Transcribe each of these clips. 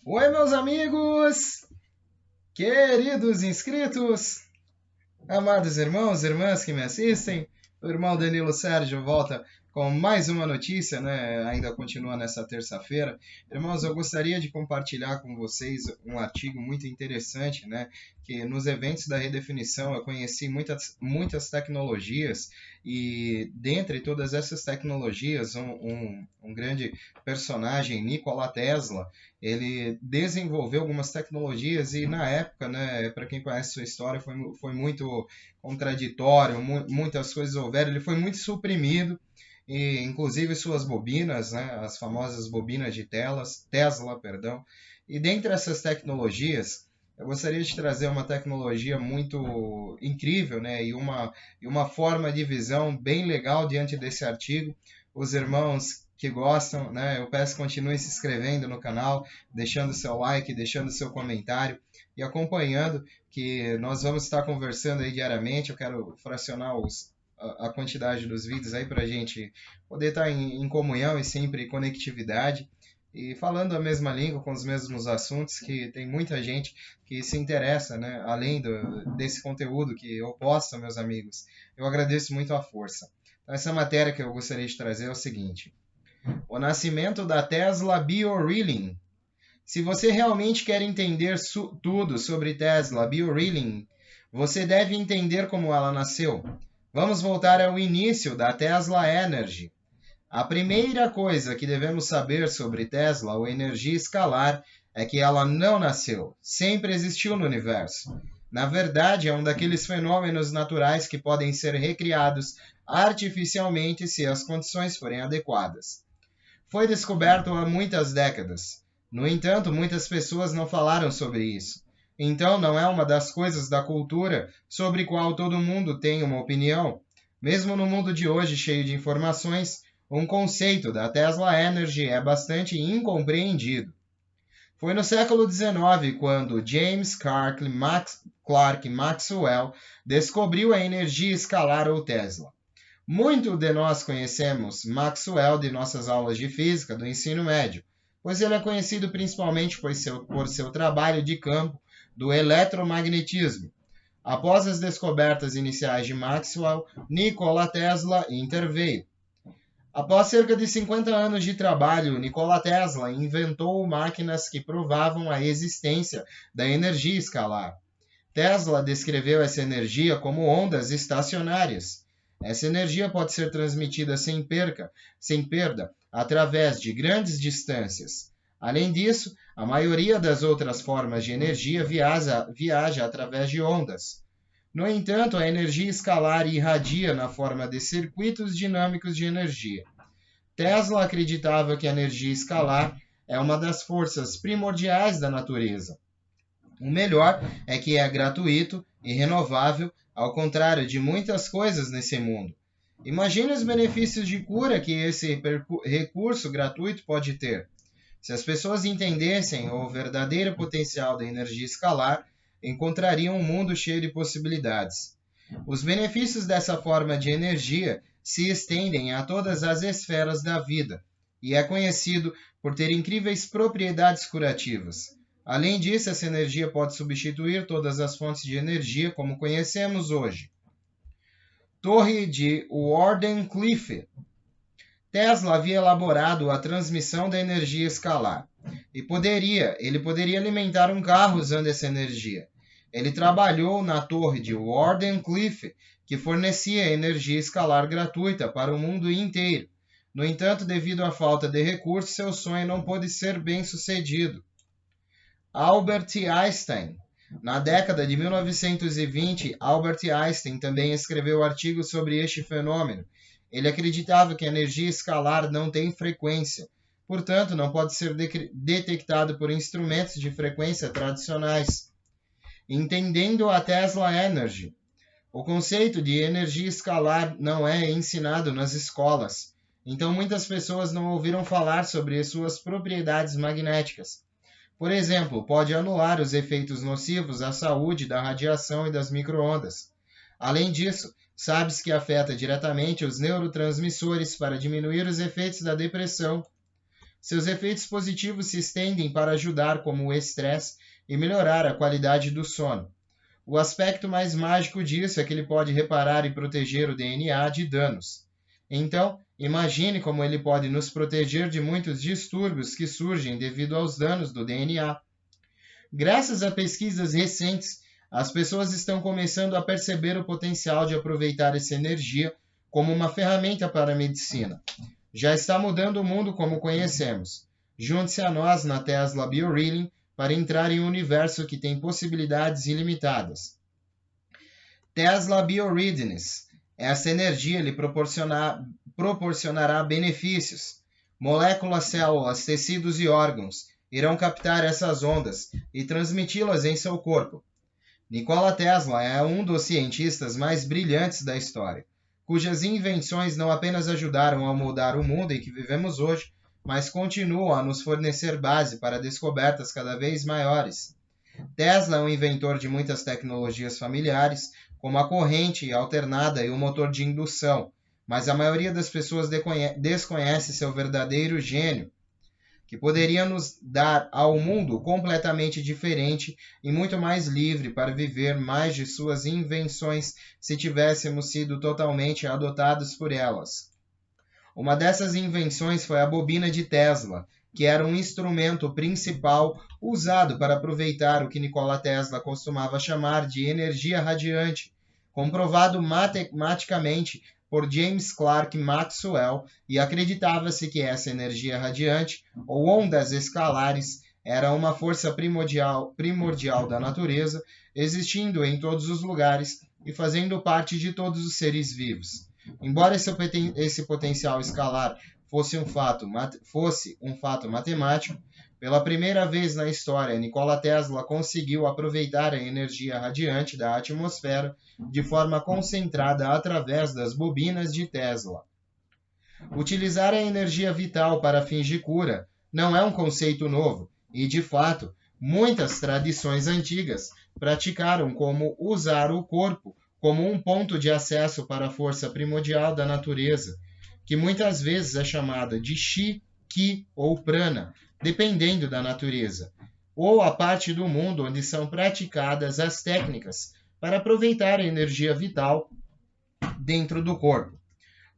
Oi, meus amigos, queridos inscritos, amados irmãos e irmãs que me assistem. O irmão Danilo Sérgio volta com mais uma notícia, né? Ainda continua nessa terça-feira. Irmãos, eu gostaria de compartilhar com vocês um artigo muito interessante, né? Que nos eventos da redefinição eu conheci muitas tecnologias e dentre todas essas tecnologias, um grande personagem, Nikola Tesla, ele desenvolveu algumas tecnologias e na época, né, para quem conhece sua história, foi muito contraditório, muitas coisas houveram, ele foi muito suprimido, e inclusive suas bobinas, né, as famosas bobinas de Tesla, perdão. E dentre essas tecnologias, eu gostaria de trazer uma tecnologia muito incrível, né, e uma forma de visão bem legal diante desse artigo. Os irmãos que gostam, né, eu peço que continuem se inscrevendo no canal, deixando seu like, deixando seu comentário e acompanhando, que nós vamos estar conversando aí diariamente. Eu quero fracionar a quantidade dos vídeos aí para a gente poder estar em comunhão e sempre em conectividade e falando a mesma língua com os mesmos assuntos, que tem muita gente que se interessa, né? Além desse conteúdo que eu posto, meus amigos. Eu agradeço muito a força. Então, essa matéria que eu gostaria de trazer é o seguinte: o nascimento da Tesla BioReeling. Se você realmente quer entender tudo sobre Tesla BioReeling, você deve entender como ela nasceu. Vamos voltar ao início da Tesla Energy. A primeira coisa que devemos saber sobre Tesla, ou energia escalar, é que ela não nasceu, sempre existiu no universo. Na verdade, é um daqueles fenômenos naturais que podem ser recriados artificialmente se as condições forem adequadas. Foi descoberto há muitas décadas. No entanto, muitas pessoas não falaram sobre isso. Então, não é uma das coisas da cultura sobre qual todo mundo tem uma opinião. Mesmo no mundo de hoje cheio de informações, um conceito da Tesla Energy é bastante incompreendido. Foi no século XIX quando James Clerk Maxwell descobriu a energia escalar ou Tesla. Muito de nós conhecemos Maxwell de nossas aulas de física do ensino médio, pois ele é conhecido principalmente por seu trabalho de campo do eletromagnetismo. Após as descobertas iniciais de Maxwell, Nikola Tesla interveio. Após cerca de 50 anos de trabalho, Nikola Tesla inventou máquinas que provavam a existência da energia escalar. Tesla descreveu essa energia como ondas estacionárias. Essa energia pode ser transmitida sem perda, através de grandes distâncias. Além disso, a maioria das outras formas de energia viaja através de ondas. No entanto, a energia escalar irradia na forma de circuitos dinâmicos de energia. Tesla acreditava que a energia escalar é uma das forças primordiais da natureza. O melhor é que é gratuito e renovável, ao contrário de muitas coisas nesse mundo. Imagine os benefícios de cura que esse recurso gratuito pode ter. Se as pessoas entendessem o verdadeiro potencial da energia escalar, encontrariam um mundo cheio de possibilidades. Os benefícios dessa forma de energia se estendem a todas as esferas da vida e é conhecido por ter incríveis propriedades curativas. Além disso, essa energia pode substituir todas as fontes de energia como conhecemos hoje. Torre de Wardenclyffe. Tesla havia elaborado a transmissão da energia escalar e ele poderia alimentar um carro usando essa energia. Ele trabalhou na torre de Wardenclyffe, que fornecia energia escalar gratuita para o mundo inteiro. No entanto, devido à falta de recursos, seu sonho não pôde ser bem sucedido. Albert Einstein. Na década de 1920, Albert Einstein também escreveu artigos sobre este fenômeno. Ele acreditava que a energia escalar não tem frequência, portanto, não pode ser detectado por instrumentos de frequência tradicionais. Entendendo a Tesla Energy. O conceito de energia escalar não é ensinado nas escolas, então muitas pessoas não ouviram falar sobre suas propriedades magnéticas. Por exemplo, pode anular os efeitos nocivos à saúde da radiação e das microondas. Além disso, sabe-se que afeta diretamente os neurotransmissores para diminuir os efeitos da depressão. Seus efeitos positivos se estendem para ajudar como o estresse e melhorar a qualidade do sono. O aspecto mais mágico disso é que ele pode reparar e proteger o DNA de danos. Então, imagine como ele pode nos proteger de muitos distúrbios que surgem devido aos danos do DNA. Graças a pesquisas recentes, as pessoas estão começando a perceber o potencial de aproveitar essa energia como uma ferramenta para a medicina. Já está mudando o mundo como conhecemos. Junte-se a nós na Tesla BioReading para entrar em um universo que tem possibilidades ilimitadas. Tesla BioReadiness. Essa energia lhe proporcionará benefícios. Moléculas, células, tecidos e órgãos irão captar essas ondas e transmiti-las em seu corpo. Nikola Tesla é um dos cientistas mais brilhantes da história, cujas invenções não apenas ajudaram a mudar o mundo em que vivemos hoje, mas continuam a nos fornecer base para descobertas cada vez maiores. Tesla é um inventor de muitas tecnologias familiares, como a corrente alternada e o motor de indução, mas a maioria das pessoas desconhece seu verdadeiro gênio, que poderia nos dar ao mundo completamente diferente e muito mais livre para viver mais de suas invenções se tivéssemos sido totalmente adotados por elas. Uma dessas invenções foi a bobina de Tesla, que era um instrumento principal usado para aproveitar o que Nikola Tesla costumava chamar de energia radiante, comprovado matematicamente por James Clerk Maxwell, e acreditava-se que essa energia radiante, ou ondas escalares, era uma força primordial da natureza, existindo em todos os lugares e fazendo parte de todos os seres vivos. Embora esse potencial escalar fosse um fato matemático, pela primeira vez na história, Nikola Tesla conseguiu aproveitar a energia radiante da atmosfera de forma concentrada através das bobinas de Tesla. Utilizar a energia vital para fins de cura não é um conceito novo e, de fato, muitas tradições antigas praticaram como usar o corpo como um ponto de acesso para a força primordial da natureza, que muitas vezes é chamada de Chi, Ki ou Prana, dependendo da natureza, ou a parte do mundo onde são praticadas as técnicas para aproveitar a energia vital dentro do corpo.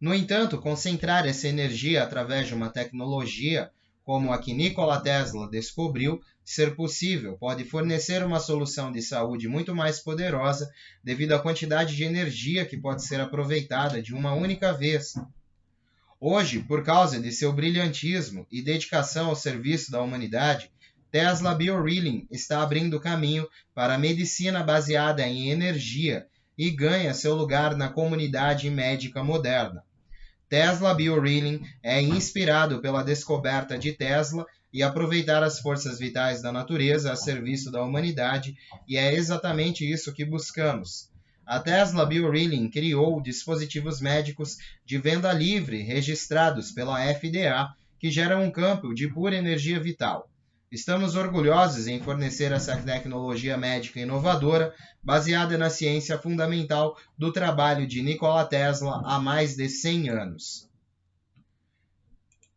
No entanto, concentrar essa energia através de uma tecnologia como a que Nikola Tesla descobriu ser possível pode fornecer uma solução de saúde muito mais poderosa devido à quantidade de energia que pode ser aproveitada de uma única vez. Hoje, por causa de seu brilhantismo e dedicação ao serviço da humanidade, Tesla BioReading está abrindo caminho para a medicina baseada em energia e ganha seu lugar na comunidade médica moderna. Tesla BioReading é inspirado pela descoberta de Tesla e aproveitar as forças vitais da natureza a serviço da humanidade, e é exatamente isso que buscamos. A Tesla BioReading criou dispositivos médicos de venda livre registrados pela FDA que geram um campo de pura energia vital. Estamos orgulhosos em fornecer essa tecnologia médica inovadora baseada na ciência fundamental do trabalho de Nikola Tesla há mais de 100 anos.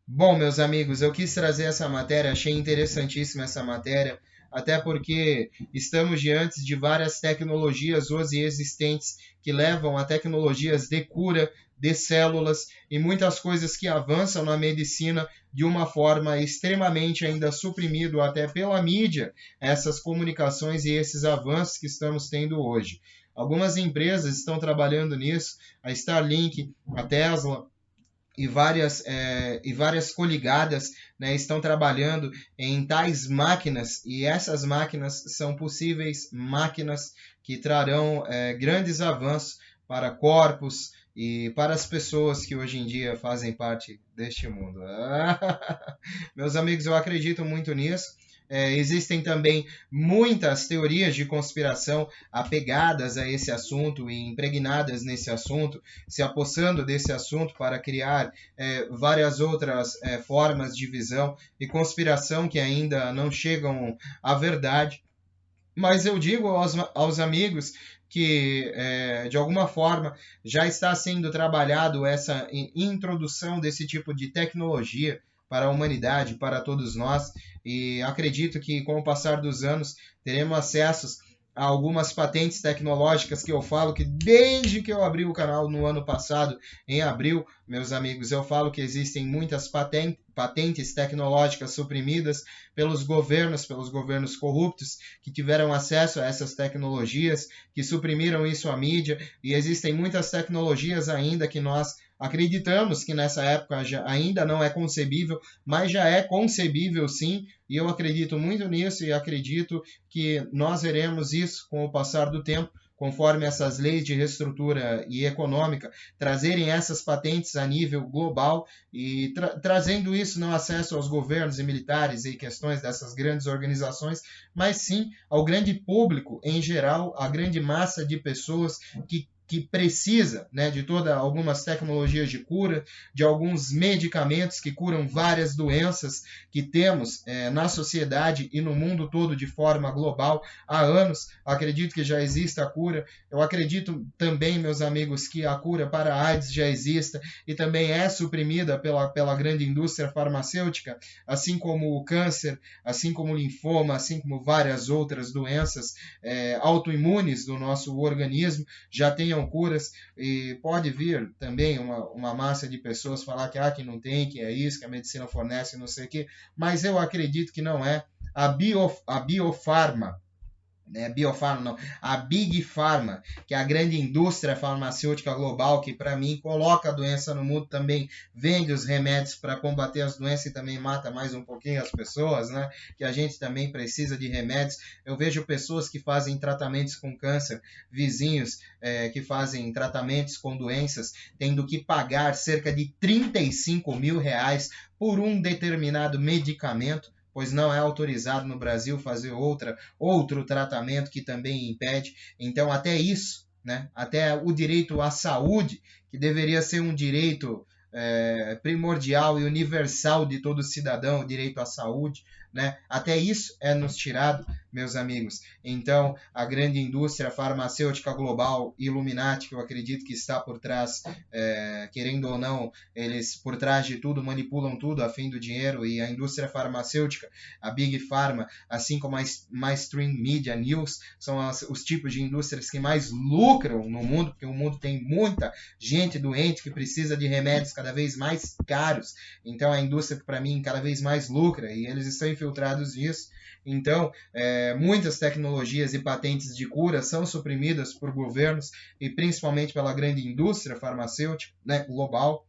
Bom, meus amigos, eu quis trazer essa matéria, achei interessantíssima essa matéria, até porque estamos diante de várias tecnologias hoje existentes que levam a tecnologias de cura de células e muitas coisas que avançam na medicina de uma forma extremamente ainda suprimido até pela mídia, essas comunicações e esses avanços que estamos tendo hoje. Algumas empresas estão trabalhando nisso, a Starlink, a Tesla, e várias coligadas, né, estão trabalhando em tais máquinas, e essas máquinas são possíveis máquinas que trarão grandes avanços para corpos e para as pessoas que hoje em dia fazem parte deste mundo. Meus amigos, eu acredito muito nisso. Existem também muitas teorias de conspiração apegadas a esse assunto e impregnadas nesse assunto, se apossando desse assunto para criar várias outras formas de visão e conspiração que ainda não chegam à verdade. Mas eu digo aos amigos que, de alguma forma, já está sendo trabalhado essa introdução desse tipo de tecnologia para a humanidade, para todos nós, e acredito que com o passar dos anos teremos acessos a algumas patentes tecnológicas que eu falo que desde que eu abri o canal no ano passado, em abril, meus amigos, eu falo que existem muitas patentes tecnológicas suprimidas pelos governos corruptos que tiveram acesso a essas tecnologias, que suprimiram isso à mídia, e existem muitas tecnologias ainda que nós acreditamos que nessa época ainda não é concebível, mas já é concebível sim, e eu acredito muito nisso e acredito que nós veremos isso com o passar do tempo, conforme essas leis de reestrutura e econômica trazerem essas patentes a nível global e trazendo isso não acesso aos governos e militares e questões dessas grandes organizações, mas sim ao grande público em geral, a grande massa de pessoas que precisa, né, de algumas tecnologias de cura, de alguns medicamentos que curam várias doenças que temos na sociedade e no mundo todo de forma global há anos. Acredito que já exista a cura. Eu acredito também, meus amigos, que a cura para a AIDS já exista e também é suprimida pela grande indústria farmacêutica, assim como o câncer, assim como o linfoma, assim como várias outras doenças autoimunes do nosso organismo já tenham curas, e pode vir também uma massa de pessoas falar que não tem, que é isso, que a medicina fornece, não sei o quê, mas eu acredito que não é. A Biofarma, a Big Pharma, que é a grande indústria farmacêutica global, que para mim coloca a doença no mundo, também vende os remédios para combater as doenças e também mata mais um pouquinho as pessoas, né? Que a gente também precisa de remédios. Eu vejo pessoas que fazem tratamentos com câncer, vizinhos que fazem tratamentos com doenças, tendo que pagar cerca de R$ 35.000 por um determinado medicamento, pois não é autorizado no Brasil fazer outro tratamento que também impede. Então, até isso, né? Até o direito à saúde, que deveria ser um direito primordial e universal de todo cidadão, o direito à saúde, né? Até isso é nos tirado, meus amigos. Então, a grande indústria farmacêutica global, Illuminati, que eu acredito que está por trás, querendo ou não, eles por trás de tudo manipulam tudo a fim do dinheiro, e a indústria farmacêutica, a Big Pharma, assim como a Mainstream Media News, são os tipos de indústrias que mais lucram no mundo, porque o mundo tem muita gente doente que precisa de remédios cada vez mais caros. Então, a indústria que para mim cada vez mais lucra, e eles estão infiltrados nisso. Então, muitas tecnologias e patentes de cura são suprimidas por governos e principalmente pela grande indústria farmacêutica, né, global.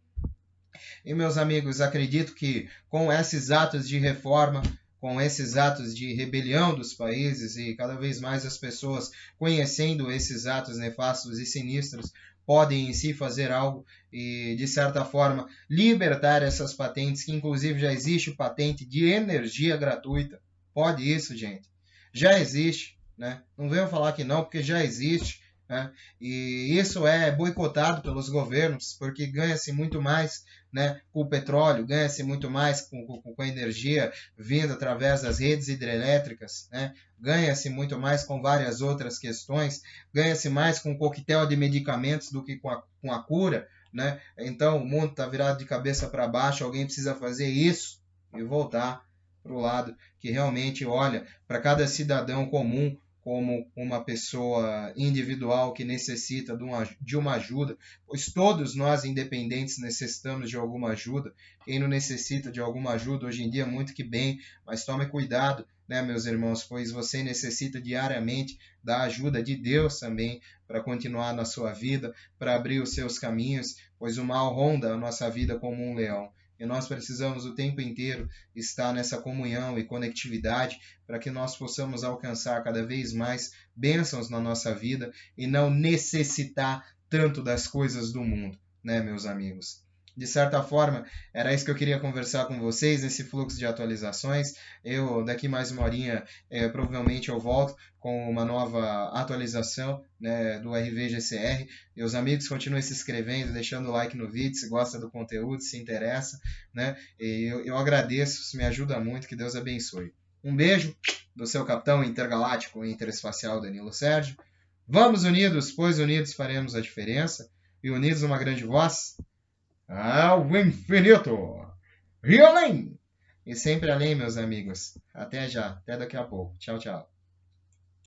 E, meus amigos, acredito que com esses atos de reforma, com esses atos de rebelião dos países e cada vez mais as pessoas conhecendo esses atos nefastos e sinistros, podem em si fazer algo e, de certa forma, libertar essas patentes, que inclusive já existe patente de energia gratuita. Pode isso, gente. Já existe, né? Não venham falar que não, porque já existe, né? E isso é boicotado pelos governos, porque ganha-se muito mais, né, com o petróleo, ganha-se muito mais com a energia vinda através das redes hidrelétricas, né? Ganha-se muito mais com várias outras questões, ganha-se mais com o coquetel de medicamentos do que com a cura, né? Então o mundo está virado de cabeça para baixo, alguém precisa fazer isso e voltar para o lado que realmente olha para cada cidadão comum como uma pessoa individual que necessita de uma ajuda, pois todos nós, independentes, necessitamos de alguma ajuda. Quem não necessita de alguma ajuda, hoje em dia, muito que bem, mas tome cuidado, né, meus irmãos, pois você necessita diariamente da ajuda de Deus também para continuar na sua vida, para abrir os seus caminhos, pois o mal ronda a nossa vida como um leão. E nós precisamos o tempo inteiro estar nessa comunhão e conectividade para que nós possamos alcançar cada vez mais bênçãos na nossa vida e não necessitar tanto das coisas do mundo, né, meus amigos? De certa forma, era isso que eu queria conversar com vocês nesse fluxo de atualizações. Eu, daqui mais uma horinha, provavelmente eu volto com uma nova atualização, né, do RVGCR. E os amigos continuem se inscrevendo, deixando o like no vídeo, se gosta do conteúdo, se interessa, né? E eu agradeço, isso me ajuda muito, que Deus abençoe. Um beijo do seu capitão intergaláctico e interespacial Danilo Sérgio. Vamos unidos, pois unidos faremos a diferença. E unidos uma grande voz ao infinito. e além! E sempre além, meus amigos. Até já, até daqui a pouco. Tchau, tchau.